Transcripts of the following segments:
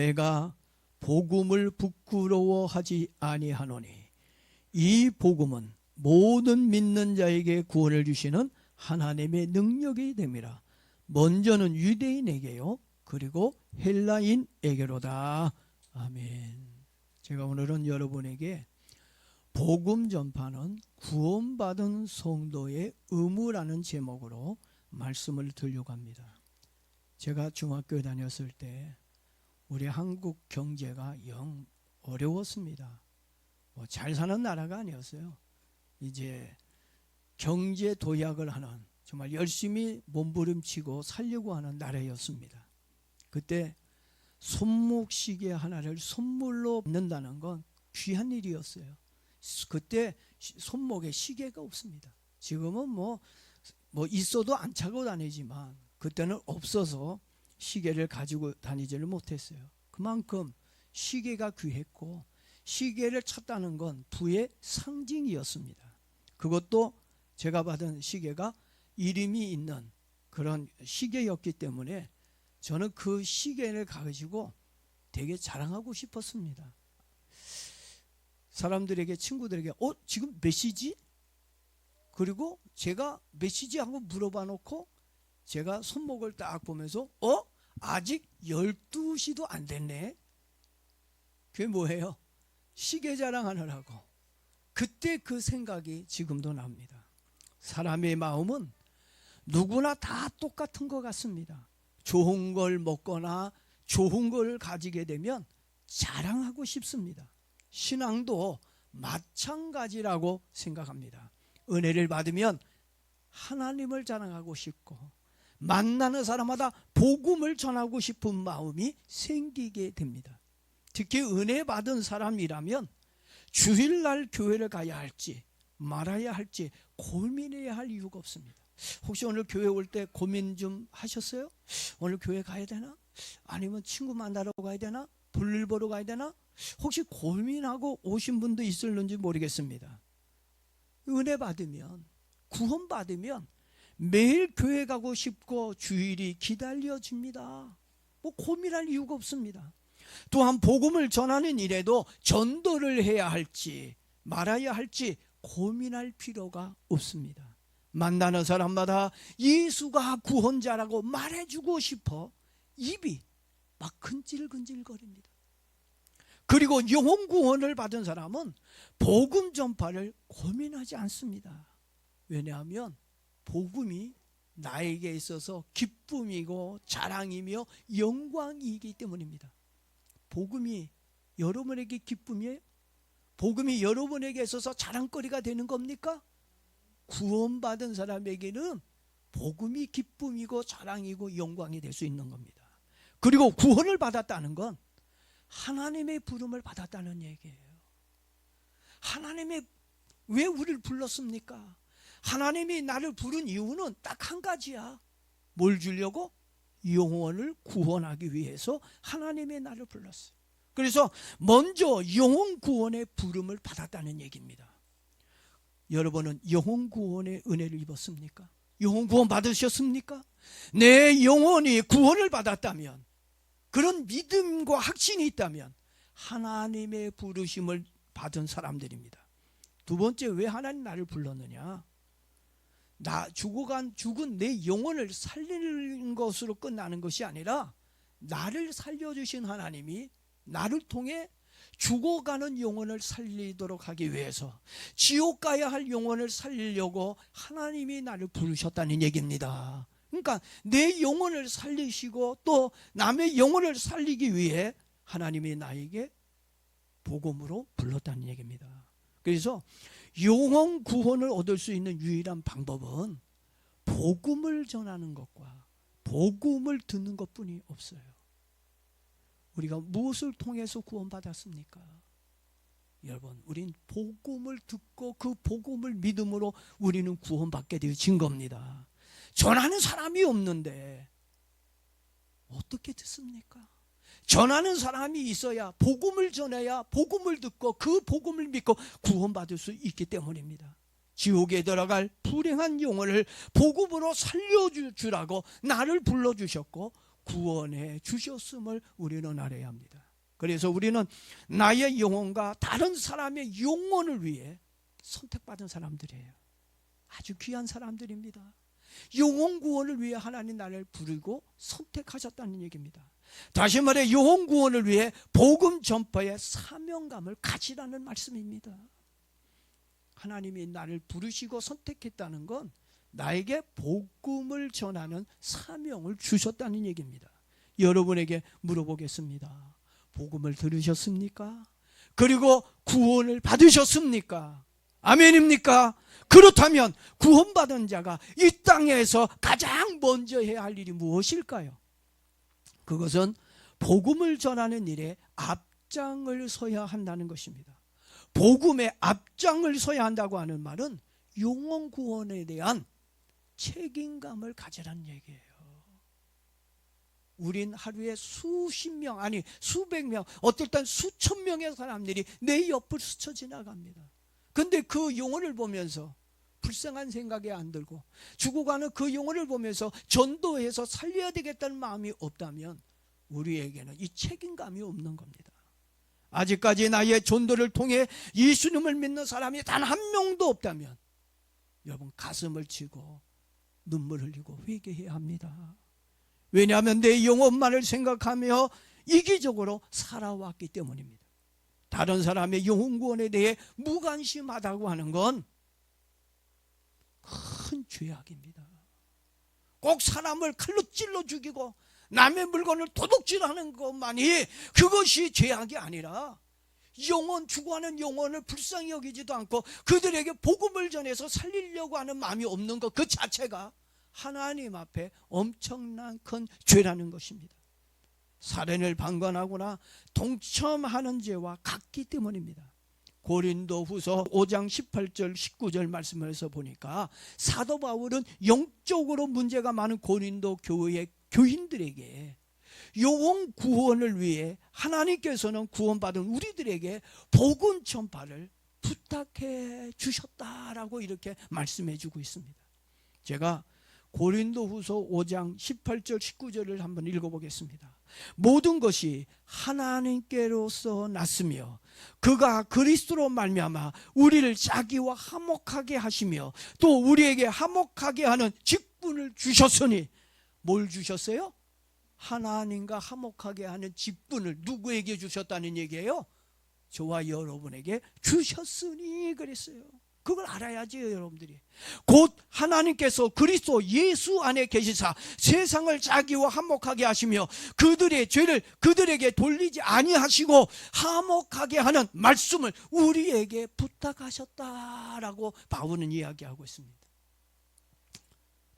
내가 복음을 부끄러워하지 아니하노니 이 복음은 모든 믿는 자에게 구원을 주시는 하나님의 능력이 됨이라. 먼저는 유대인에게요 그리고 헬라인에게로다. 아멘. 제가 오늘은 여러분에게 복음 전파는 구원받은 성도의 의무라는 제목으로 말씀을 드리려고 합니다. 제가 중학교에 다녔을 때 우리 한국 경제가 영 어려웠습니다. 잘 사는 나라가 아니었어요. 이제 경제 도약을 하는, 정말 열심히 몸부림치고 살려고 하는 나라였습니다. 그때 손목시계 하나를 선물로 받는다는 건 귀한 일이었어요. 그때 손목에 시계가 없습니다. 지금은 뭐 있어도 안 차고 다니지만 그때는 없어서 시계를 가지고 다니지를 못했어요. 그만큼 시계가 귀했고 시계를 찼다는 건 부의 상징이었습니다. 그것도 제가 받은 시계가 이름이 있는 그런 시계였기 때문에 저는 그 시계를 가지고 되게 자랑하고 싶었습니다. 사람들에게, 친구들에게 지금 몇 시지? 그리고 제가 몇 시지 하고 물어봐 놓고 제가 손목을 딱 보면서 아직 12시도 안 됐네. 그게 뭐예요? 시계 자랑하느라고. 그때 그 생각이 지금도 납니다. 사람의 마음은 누구나 다 똑같은 것 같습니다. 좋은 걸 먹거나 좋은 걸 가지게 되면 자랑하고 싶습니다. 신앙도 마찬가지라고 생각합니다. 은혜를 받으면 하나님을 자랑하고 싶고 만나는 사람마다 복음을 전하고 싶은 마음이 생기게 됩니다. 특히 은혜 받은 사람이라면 주일날 교회를 가야 할지 말아야 할지 고민해야 할 이유가 없습니다. 혹시 오늘 교회 올 때 고민 좀 하셨어요? 오늘 교회 가야 되나? 아니면 친구 만나러 가야 되나? 볼일 보러 가야 되나? 혹시 고민하고 오신 분도 있을는지 모르겠습니다. 은혜 받으면, 구원 받으면 매일 교회 가고 싶고 주일이 기다려집니다. 고민할 이유가 없습니다. 또한 복음을 전하는 일에도 전도를 해야 할지 말아야 할지 고민할 필요가 없습니다. 만나는 사람마다 예수가 구원자라고 말해주고 싶어 입이 막 근질근질거립니다. 그리고 영혼 구원을 받은 사람은 복음 전파를 고민하지 않습니다. 왜냐하면 복음이 나에게 있어서 기쁨이고 자랑이며 영광이기 때문입니다. 복음이 여러분에게 기쁨이에요? 복음이 여러분에게 있어서 자랑거리가 되는 겁니까? 구원받은 사람에게는 복음이 기쁨이고 자랑이고 영광이 될 수 있는 겁니다. 그리고 구원을 받았다는 건 하나님의 부름을 받았다는 얘기예요. 하나님의 왜 우리를 불렀습니까? 하나님이 나를 부른 이유는 딱 한 가지야. 뭘 주려고? 영혼을 구원하기 위해서 하나님이 나를 불렀어요. 그래서 먼저 영혼 구원의 부름을 받았다는 얘기입니다. 여러분은 영혼 구원의 은혜를 입었습니까? 영혼 구원 받으셨습니까? 내 영혼이 구원을 받았다면, 그런 믿음과 확신이 있다면 하나님의 부르심을 받은 사람들입니다. 두 번째, 왜 하나님 나를 불렀느냐? 죽은 내 영혼을 살리는 것으로 끝나는 것이 아니라 나를 살려주신 하나님이 나를 통해 죽어가는 영혼을 살리도록 하기 위해서, 지옥 가야 할 영혼을 살리려고 하나님이 나를 부르셨다는 얘기입니다. 그러니까 내 영혼을 살리시고 또 남의 영혼을 살리기 위해 하나님이 나에게 복음으로 불렀다는 얘기입니다. 그래서 영혼 구원을 얻을 수 있는 유일한 방법은 복음을 전하는 것과 복음을 듣는 것뿐이 없어요. 우리가 무엇을 통해서 구원받았습니까? 여러분, 우린 복음을 듣고 그 복음을 믿음으로 우리는 구원받게 되어진 겁니다. 전하는 사람이 없는데 어떻게 듣습니까? 전하는 사람이 있어야, 복음을 전해야 복음을 듣고 그 복음을 믿고 구원받을 수 있기 때문입니다. 지옥에 들어갈 불행한 영혼을 복음으로 살려주라고 나를 불러주셨고 구원해 주셨음을 우리는 알아야 합니다. 그래서 우리는 나의 영혼과 다른 사람의 영혼을 위해 선택받은 사람들이에요. 아주 귀한 사람들입니다. 영혼 구원을 위해 하나님 나를 부르고 선택하셨다는 얘기입니다. 다시 말해 영혼 구원을 위해 복음 전파의 사명감을 가지라는 말씀입니다. 하나님이 나를 부르시고 선택했다는 건 나에게 복음을 전하는 사명을 주셨다는 얘기입니다. 여러분에게 물어보겠습니다. 복음을 들으셨습니까? 그리고 구원을 받으셨습니까? 아멘입니까? 그렇다면 구원받은 자가 이 땅에서 가장 먼저 해야 할 일이 무엇일까요? 그것은 복음을 전하는 일에 앞장을 서야 한다는 것입니다. 복음의 앞장을 서야 한다고 하는 말은 영혼 구원에 대한 책임감을 가지라는 얘기예요. 우린 하루에 수십 명, 아니 수백 명, 어떨 땐 수천 명의 사람들이 내 옆을 스쳐 지나갑니다. 근데 그 영혼을 보면서 불쌍한 생각이 안 들고 죽어가는 그 영혼을 보면서 전도해서 살려야 되겠다는 마음이 없다면 우리에게는 이 책임감이 없는 겁니다. 아직까지 나의 전도를 통해 예수님을 믿는 사람이 단 한 명도 없다면 여러분 가슴을 치고 눈물 흘리고 회개해야 합니다. 왜냐하면 내 영혼만을 생각하며 이기적으로 살아왔기 때문입니다. 다른 사람의 영혼 구원에 대해 무관심하다고 하는 건 큰 죄악입니다. 꼭 사람을 칼로 찔러 죽이고 남의 물건을 도둑질하는 것만이 그것이 죄악이 아니라 영혼, 죽어가는 영혼을 불쌍히 여기지도 않고 그들에게 복음을 전해서 살리려고 하는 마음이 없는 것 그 자체가 하나님 앞에 엄청난 큰 죄라는 것입니다. 살인을 방관하거나 동참하는 죄와 같기 때문입니다. 고린도후서 5장 18절 19절 말씀에서 보니까 사도 바울은 영적으로 문제가 많은 고린도 교회 교인들에게 영혼 구원을 위해 하나님께서는 구원받은 우리들에게 복음 전파를 부탁해 주셨다라고 이렇게 말씀해 주고 있습니다. 제가 고린도후서 5장 18절 19절을 한번 읽어보겠습니다. 모든 것이 하나님께로서 났으며 그가 그리스도로 말미암아 우리를 자기와 화목하게 하시며 또 우리에게 화목하게 하는 직분을 주셨으니 뭘 주셨어요? 하나님과 화목하게 하는 직분을 누구에게 주셨다는 얘기예요? 저와 여러분에게 주셨으니 그랬어요. 그걸 알아야지 여러분들이. 곧 하나님께서 그리스도 예수 안에 계시사 세상을 자기와 화목하게 하시며 그들의 죄를 그들에게 돌리지 아니하시고 화목하게 하는 말씀을 우리에게 부탁하셨다라고 바울은 이야기하고 있습니다.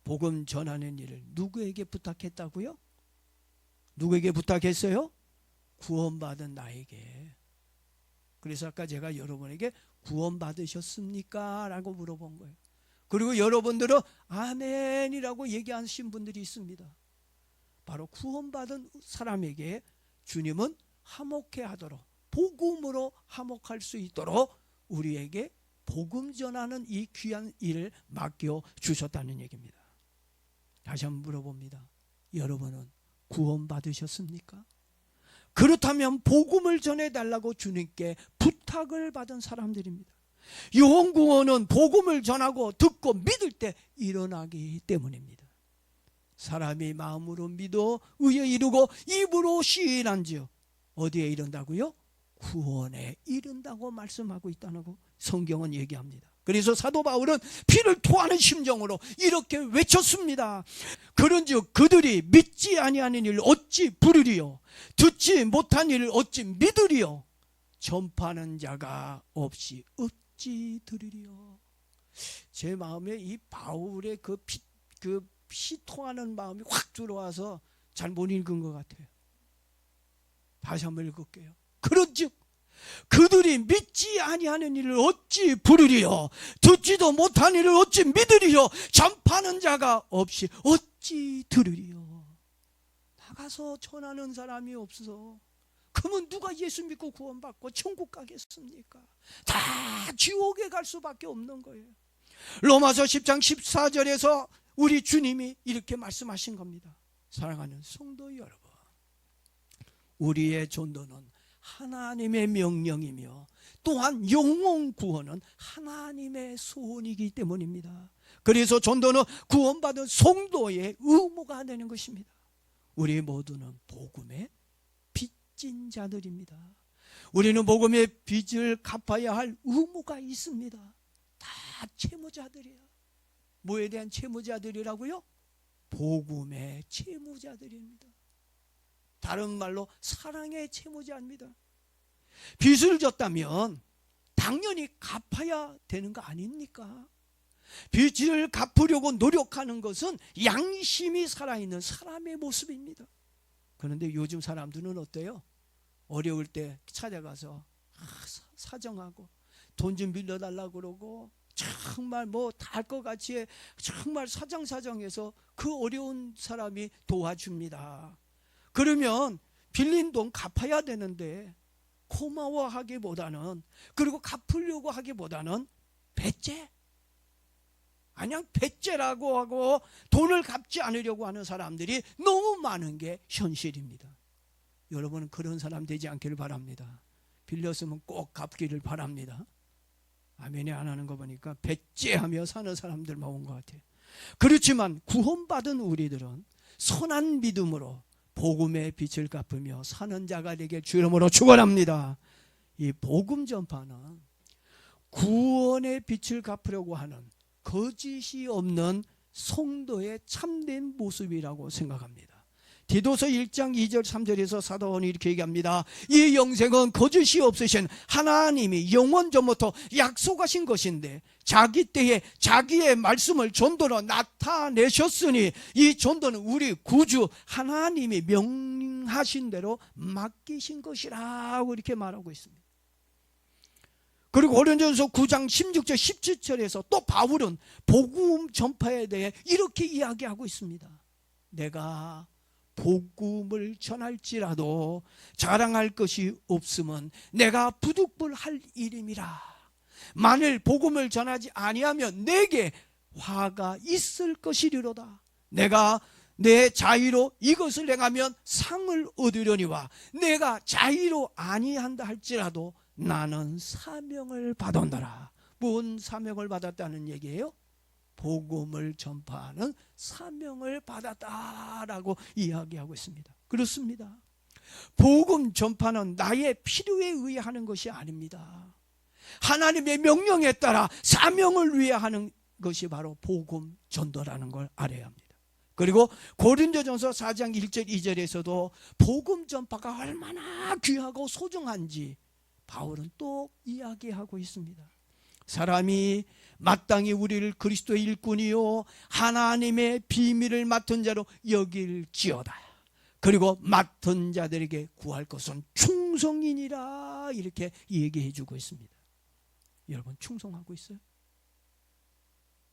복음 전하는 일을 누구에게 부탁했다고요? 누구에게 부탁했어요? 구원받은 나에게. 그래서 아까 제가 여러분에게 구원받으셨습니까? 라고 물어본 거예요. 그리고 여러분들은 아멘이라고 얘기하신 분들이 있습니다. 바로 구원받은 사람에게 주님은 화목해 하도록 복음으로 화목할 수 있도록 우리에게 복음 전하는 이 귀한 일을 맡겨 주셨다는 얘기입니다. 다시 한번 물어봅니다. 여러분은 구원받으셨습니까? 그렇다면 복음을 전해달라고 주님께 부탁을 받은 사람들입니다. 영혼 구원은 복음을 전하고 듣고 믿을 때 일어나기 때문입니다. 사람이 마음으로 믿어 의에 이르고 입으로 시인한즉 어디에 이른다고요? 구원에 이른다고 말씀하고 있다고 성경은 얘기합니다. 그래서 사도 바울은 피를 토하는 심정으로 이렇게 외쳤습니다. 그런즉 그들이 믿지 아니하는 일을 어찌 부르리요? 듣지 못한 일을 어찌 믿으리요? 전파하는 자가 없이 어찌 들으리요? 제 마음에 이 바울의 그 피 토하는 마음이 확 들어와서 잘 못 읽은 것 같아요. 다시 한번 읽을게요. 그런즉 그들이 믿지 아니하는 일을 어찌 부르리요? 듣지도 못한 일을 어찌 믿으리요? 전파하는 자가 없이 어찌 들으리요? 나가서 전하는 사람이 없어. 그러면 누가 예수 믿고 구원받고 천국 가겠습니까? 다 지옥에 갈 수밖에 없는 거예요. 로마서 10장 14절에서 우리 주님이 이렇게 말씀하신 겁니다. 사랑하는 성도 여러분, 우리의 전도는 하나님의 명령이며 또한 영혼 구원은 하나님의 소원이기 때문입니다. 그래서 전도는 구원받은 성도의 의무가 되는 것입니다. 우리 모두는 복음의 빚진 자들입니다. 우리는 복음의 빚을 갚아야 할 의무가 있습니다. 다 채무자들이에요. 뭐에 대한 채무자들이라고요? 복음의 채무자들입니다. 다른 말로 사랑의 채무자입니다. 빚을 졌다면 당연히 갚아야 되는 거 아닙니까? 빚을 갚으려고 노력하는 것은 양심이 살아있는 사람의 모습입니다. 그런데 요즘 사람들은 어때요? 어려울 때 찾아가서 사정하고 돈 좀 빌려달라고 그러고 정말 뭐 다 할 것 같이 정말 사정사정해서 그 어려운 사람이 도와줍니다. 그러면 빌린 돈 갚아야 되는데 고마워하기보다는, 그리고 갚으려고 하기보다는 배째, 그냥 배째라고 하고 돈을 갚지 않으려고 하는 사람들이 너무 많은 게 현실입니다. 여러분은 그런 사람 되지 않기를 바랍니다. 빌렸으면 꼭 갚기를 바랍니다. 아멘이 안 하는 거 보니까 배째하며 사는 사람들만 온 것 같아요. 그렇지만 구원받은 우리들은 선한 믿음으로 복음의 빛을 갚으며 사는 자가 되게 주 이름으로 축원합니다. 이 복음 전파는 구원의 빛을 갚으려고 하는 거짓이 없는 성도의 참된 모습이라고 생각합니다. 디도서 1장 2절 3절에서 사도 바울이 이렇게 얘기합니다. 이 영생은 거짓이 없으신 하나님이 영원 전부터 약속하신 것인데 자기 때에 자기의 말씀을 전도로 나타내셨으니 이 전도는 우리 구주 하나님이 명하신 대로 맡기신 것이라고 이렇게 말하고 있습니다. 그리고 고린도전서 9장 16절 17절에서 또 바울은 복음 전파에 대해 이렇게 이야기하고 있습니다. 내가 복음을 전할지라도 자랑할 것이 없으면 내가 부득불할 일임이라. 만일 복음을 전하지 아니하면 내게 화가 있을 것이리로다. 내가 내 자의로 이것을 행하면 상을 얻으려니와 내가 자의로 아니한다 할지라도 나는 사명을 받았노라. 뭔 사명을 받았다는 얘기예요? 복음을 전파하는 사명을 받았다라고 이야기하고 있습니다. 그렇습니다. 복음 전파는 나의 필요에 의해 하는 것이 아닙니다. 하나님의 명령에 따라 사명을 위해 하는 것이 바로 복음 전도라는 걸 알아야 합니다. 그리고 고린도전서 4장 1절 2절에서도 복음 전파가 얼마나 귀하고 소중한지 바울은 또 이야기하고 있습니다. 사람이 마땅히 우리를 그리스도의 일꾼이요 하나님의 비밀을 맡은 자로 여길지어다. 그리고 맡은 자들에게 구할 것은 충성이니라 이렇게 얘기해 주고 있습니다. 여러분 충성하고 있어요?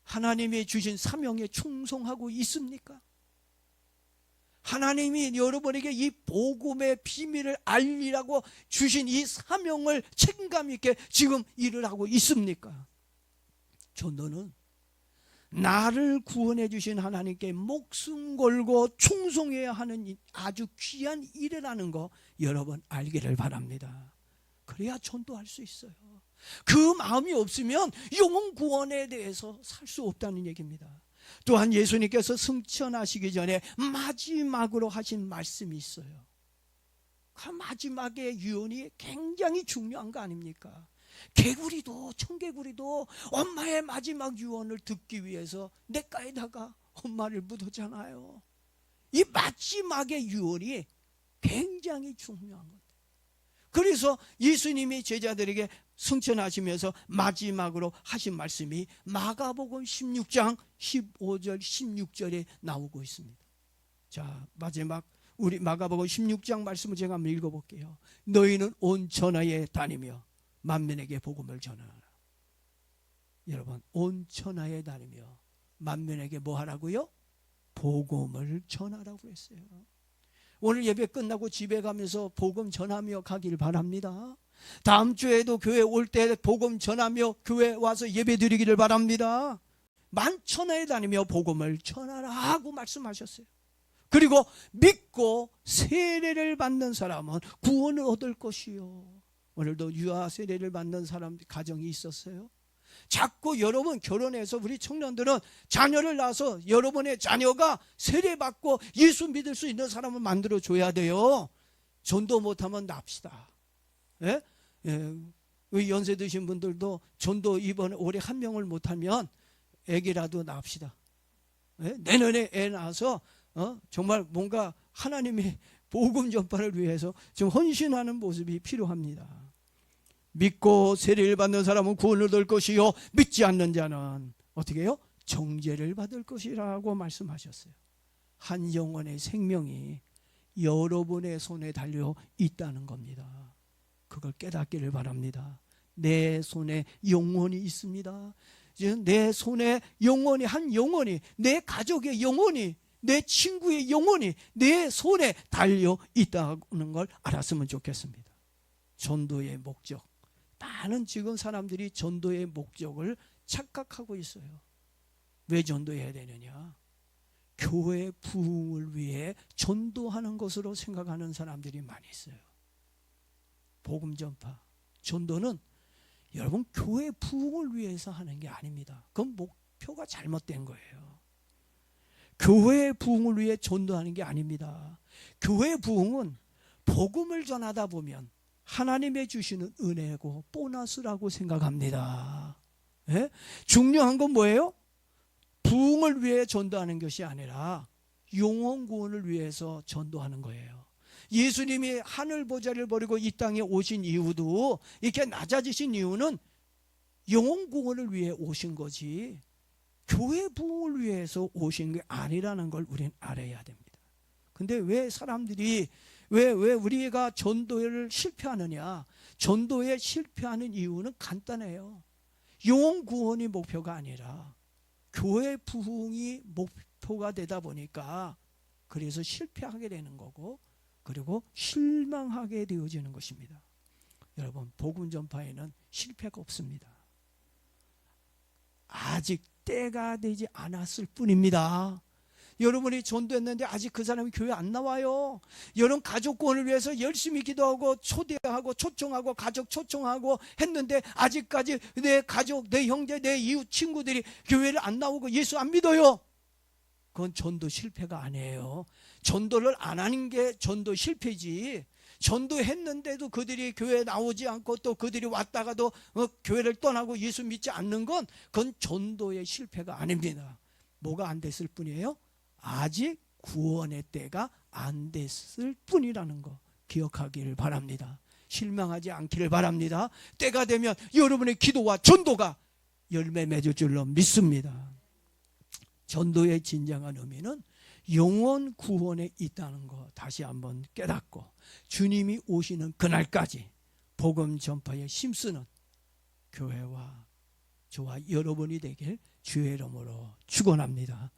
하나님이 주신 사명에 충성하고 있습니까? 하나님이 여러분에게 이 복음의 비밀을 알리라고 주신 이 사명을 책임감 있게 지금 일을 하고 있습니까? 전도는 나를 구원해 주신 하나님께 목숨 걸고 충성해야 하는 아주 귀한 일이라는 거 여러분 알기를 바랍니다. 그래야 전도할 수 있어요. 그 마음이 없으면 영혼 구원에 대해서 살 수 없다는 얘기입니다. 또한 예수님께서 승천하시기 전에 마지막으로 하신 말씀이 있어요. 그 마지막의 유언이 굉장히 중요한 거 아닙니까? 개구리도 청개구리도 엄마의 마지막 유언을 듣기 위해서 냇가에다가 엄마를 묻었잖아요. 이 마지막의 유언이 굉장히 중요한 거예요. 그래서 예수님이 제자들에게 승천하시면서 마지막으로 하신 말씀이 마가복음 16장 15절 16절에 나오고 있습니다. 자, 마지막 우리 마가복음 16장 말씀을 제가 한번 읽어볼게요. 너희는 온 천하에 다니며 만민에게 복음을 전하라. 여러분 온 천하에 다니며 만민에게 뭐 하라고요? 복음을 전하라고 했어요. 오늘 예배 끝나고 집에 가면서 복음 전하며 가길 바랍니다. 다음 주에도 교회 올 때 복음 전하며 교회 와서 예배 드리기를 바랍니다. 만천하에 다니며 복음을 전하라 하고 말씀하셨어요. 그리고 믿고 세례를 받는 사람은 구원을 얻을 것이요. 오늘도 유아 세례를 받는 사람 가정이 있었어요. 자꾸 여러분 결혼해서 우리 청년들은 자녀를 낳아서 여러분의 자녀가 세례받고 예수 믿을 수 있는 사람을 만들어줘야 돼요. 전도 못하면 납시다. 예? 예. 연세 드신 분들도 전도 이번에 올해 한 명을 못하면 애기라도 낳읍시다. 예? 내년에 애 낳아서 정말 뭔가 하나님의 복음 전파를 위해서 좀 헌신하는 모습이 필요합니다. 믿고 세례를 받는 사람은 구원을 얻을 것이요 믿지 않는 자는 어떻게 해요? 정죄를 받을 것이라고 말씀하셨어요. 한 영혼의 생명이 여러분의 손에 달려 있다는 겁니다. 그걸 깨닫기를 바랍니다. 내 손에 영혼이 있습니다. 내 손에 영혼이, 한 영혼이, 내 가족의 영혼이, 내 친구의 영혼이 내 손에 달려 있다는 걸 알았으면 좋겠습니다. 전도의 목적, 많은 지금 사람들이 전도의 목적을 착각하고 있어요. 왜 전도해야 되느냐? 교회 부흥을 위해 전도하는 것으로 생각하는 사람들이 많이 있어요. 복음 전파, 전도는 여러분 교회 부흥을 위해서 하는 게 아닙니다. 그건 목표가 잘못된 거예요. 교회 부흥을 위해 전도하는 게 아닙니다. 교회 부흥은 복음을 전하다 보면 하나님의 주시는 은혜고 보너스라고 생각합니다. 예? 중요한 건 뭐예요? 부흥을 위해 전도하는 것이 아니라 영혼 구원을 위해서 전도하는 거예요. 예수님이 하늘 보좌를 버리고 이 땅에 오신 이유도, 이렇게 낮아지신 이유는 영혼 구원을 위해 오신 거지 교회 부흥을 위해서 오신 게 아니라는 걸 우리는 알아야 됩니다. 근데 왜 사람들이 왜 우리가 전도를 실패하느냐? 전도에 실패하는 이유는 간단해요. 영혼 구원이 목표가 아니라 교회 부흥이 목표가 되다 보니까 그래서 실패하게 되는 거고, 그리고 실망하게 되어지는 것입니다. 여러분, 복음 전파에는 실패가 없습니다. 아직 때가 되지 않았을 뿐입니다. 여러분이 전도했는데 아직 그 사람이 교회 안 나와요. 여러분 가족 구원을 위해서 열심히 기도하고 초대하고 초청하고 가족 초청하고 했는데 아직까지 내 가족, 내 형제, 내 이웃 친구들이 교회를 안 나오고 예수 안 믿어요. 그건 전도 실패가 아니에요. 전도를 안 하는 게 전도 실패지, 전도했는데도 그들이 교회에 나오지 않고 또 그들이 왔다가도 교회를 떠나고 예수 믿지 않는 건 그건 전도의 실패가 아닙니다. 뭐가 안 됐을 뿐이에요? 아직 구원의 때가 안 됐을 뿐이라는 거 기억하기를 바랍니다. 실망하지 않기를 바랍니다. 때가 되면 여러분의 기도와 전도가 열매 맺을 줄로 믿습니다. 전도의 진정한 의미는 영혼 구원에 있다는 거 다시 한번 깨닫고, 주님이 오시는 그날까지 복음 전파에 힘쓰는 교회와 저와 여러분이 되길 주의 이름으로 축원합니다.